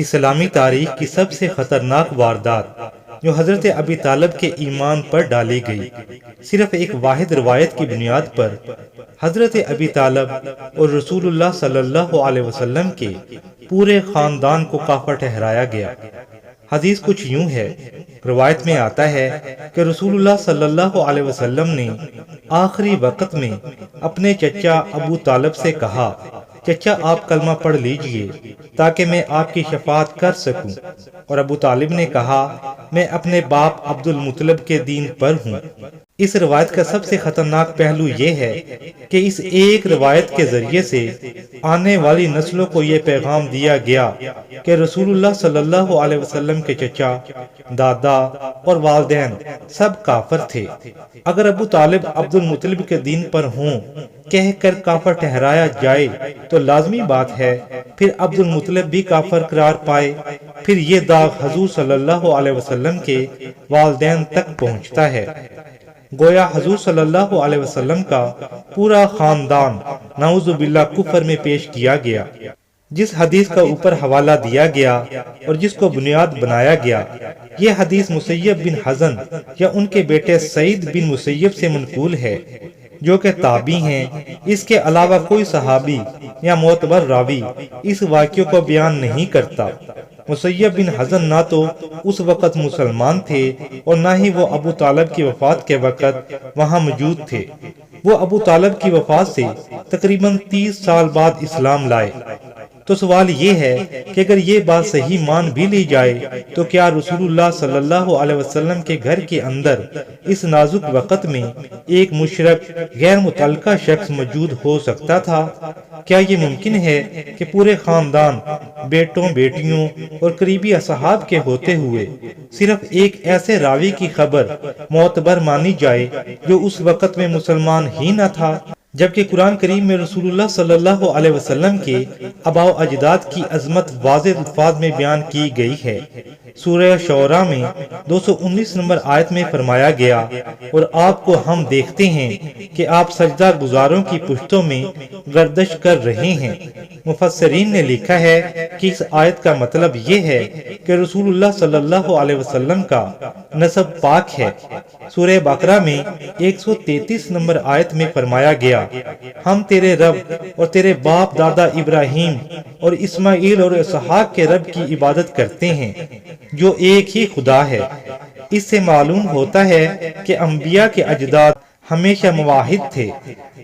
اسلامی تاریخ کی سب سے خطرناک واردات جو حضرت ابی طالب کے ایمان پر ڈالی گئی، صرف ایک واحد روایت کی بنیاد پر حضرت ابی طالب اور رسول اللہ صلی اللہ علیہ وسلم کے پورے خاندان کو کافر ٹھہرایا گیا۔ حدیث کچھ یوں ہے، روایت میں آتا ہے کہ رسول اللہ صلی اللہ علیہ وسلم نے آخری وقت میں اپنے چچا ابو طالب سے کہا، چچا آپ کلمہ پڑھ لیجئے تاکہ میں آپ کی شفاعت کر سکوں، اور ابو طالب نے کہا میں اپنے باپ عبد المطلب کے دین پر ہوں۔ اس روایت کا سب سے خطرناک پہلو یہ ہے کہ اس ایک روایت کے ذریعے سے آنے والی نسلوں کو یہ پیغام دیا گیا کہ رسول اللہ صلی اللہ علیہ وسلم کے چچا، دادا اور والدین سب کافر تھے۔ اگر ابو طالب عبد المطلب کے دین پر ہوں کہہ کر کافر ٹھہرایا جائے تو لازمی بات ہے پھر عبد المطلب بھی کافر قرار پائے، پھر یہ داغ حضور صلی اللہ علیہ وسلم کے والدین تک پہنچتا ہے۔ گویا حضور صلی اللہ علیہ وسلم کا پورا خاندان نعوذ باللہ کفر میں پیش کیا گیا۔ جس حدیث کا اوپر حوالہ دیا گیا اور جس کو بنیاد بنایا گیا، یہ حدیث مسیب بن حزن یا ان کے بیٹے سعید بن مسیب سے منقول ہے، جو کہ تابعی ہیں۔ اس کے علاوہ کوئی صحابی یا معتبر راوی اس واقعے کو بیان نہیں کرتا۔ مسیب بن حزن نہ تو اس وقت مسلمان تھے اور نہ ہی وہ ابو طالب کی وفات کے وقت وہاں موجود تھے۔ وہ ابو طالب کی وفات سے تقریباً 30 سال بعد اسلام لائے۔ تو سوال یہ ہے کہ اگر یہ بات صحیح مان بھی لی جائے تو کیا رسول اللہ صلی اللہ علیہ وسلم کے گھر کے اندر اس نازک وقت میں ایک مشرک غیر متعلقہ شخص موجود ہو سکتا تھا؟ کیا یہ ممکن ہے کہ پورے خاندان، بیٹوں، بیٹیوں اور قریبی اصحاب کے ہوتے ہوئے صرف ایک ایسے راوی کی خبر معتبر مانی جائے جو اس وقت میں مسلمان ہی نہ تھا؟ جبکہ قرآن کریم میں رسول اللہ صلی اللہ علیہ وسلم کے آباء و اجداد کی عظمت واضح الفاظ میں بیان کی گئی ہے۔ سورہ شعراء میں 219 نمبر آیت میں فرمایا گیا، اور آپ کو ہم دیکھتے ہیں کہ آپ سجدہ گزاروں کی پشتوں میں گردش کر رہے ہیں۔ مفسرین نے لکھا ہے کہ اس آیت کا مطلب یہ ہے کہ رسول اللہ صلی اللہ علیہ وسلم کا نسب پاک ہے۔ سورہ بقرہ میں 133 نمبر آیت میں فرمایا گیا، ہم تیرے رب اور تیرے باپ دادا ابراہیم اور اسماعیل اور اسحاق کے رب کی عبادت کرتے ہیں جو ایک ہی خدا ہے۔ اس سے معلوم ہوتا ہے کہ انبیاء کے اجداد ہمیشہ موحد تھے۔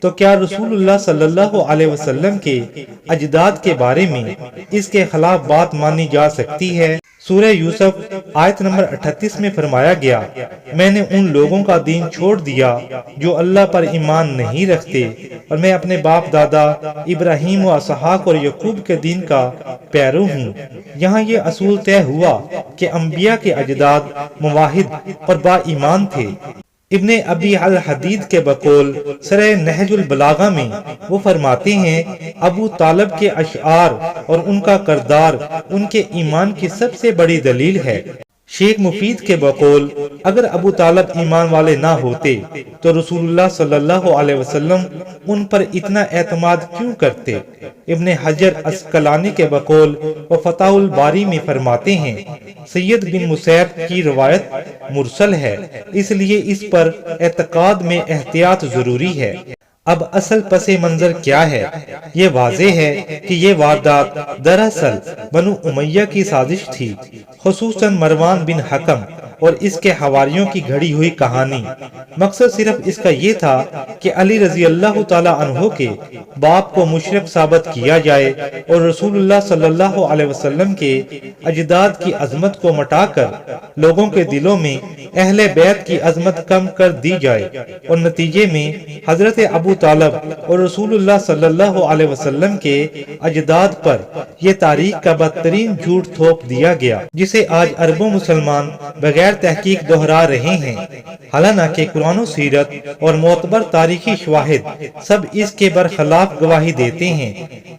تو کیا رسول اللہ صلی اللہ علیہ وسلم کے اجداد کے بارے میں اس کے خلاف بات مانی جا سکتی ہے؟ سورہ یوسف آیت نمبر 38 میں فرمایا گیا، میں نے ان لوگوں کا دین چھوڑ دیا جو اللہ پر ایمان نہیں رکھتے اور میں اپنے باپ دادا ابراہیم و اسحاق اور یعقوب کے دین کا پیرو ہوں۔ یہاں یہ اصول طے ہوا کہ انبیاء کے اجداد موحد اور با ایمان تھے۔ ابن ابی الحدید کے بقول سرہ نہج البلاغہ میں وہ فرماتے ہیں، ابو طالب کے اشعار اور ان کا کردار ان کے ایمان کی سب سے بڑی دلیل ہے۔ شیخ مفید کے بقول اگر ابو طالب ایمان والے نہ ہوتے تو رسول اللہ صلی اللہ علیہ وسلم ان پر اتنا اعتماد کیوں کرتے؟ ابن حجر عسقلانی کے بقول وہ فتح الباری میں فرماتے ہیں، سید بن مسیب کی روایت مرسل ہے، اس لیے اس پر اعتقاد میں احتیاط ضروری ہے۔ اب اصل پس منظر کیا ہے؟ یہ واضح ہے کہ یہ واردات دراصل بنو امیہ کی سازش تھی، خصوصاً مروان بن حکم اور اس کے حواریوں کی گھڑی ہوئی کہانی۔ مقصد صرف اس کا یہ تھا کہ علی رضی اللہ تعالیٰ عنہ کے باپ کو مشرک ثابت کیا جائے اور رسول اللہ صلی اللہ علیہ وسلم کے اجداد کی عظمت کو مٹا کر لوگوں کے دلوں میں اہل بیت کی عظمت کم کر دی جائے، اور نتیجے میں حضرت ابو طالب اور رسول اللہ صلی اللہ علیہ وسلم کے اجداد پر یہ تاریخ کا بدترین جھوٹ تھوپ دیا گیا، جسے آج اربوں مسلمان بغیر تحقیق دہرا رہے ہیں، حالانکہ قرآن و سیرت اور معتبر تاریخی شواہد سب اس کے برخلاف گواہی دیتے ہیں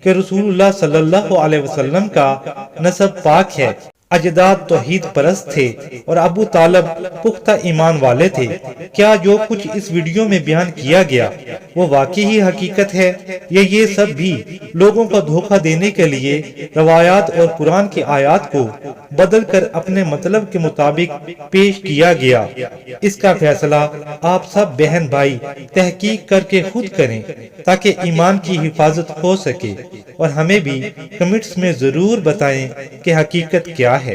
کہ رسول اللہ صلی اللہ علیہ وسلم کا نسب پاک ہے۔ اجداد توحید پرست تھے اور ابو طالب پختہ ایمان والے تھے۔ کیا جو کچھ اس ویڈیو میں بیان کیا گیا وہ واقعی ہی حقیقت ہے یا یہ سب بھی لوگوں کو دھوکہ دینے کے لیے روایات اور قرآن کی آیات کو بدل کر اپنے مطلب کے مطابق پیش کیا گیا؟ اس کا فیصلہ آپ سب بہن بھائی تحقیق کر کے خود کریں تاکہ ایمان کی حفاظت ہو سکے، اور ہمیں بھی کمنٹس میں ضرور بتائیں کہ حقیقت کیا ہے۔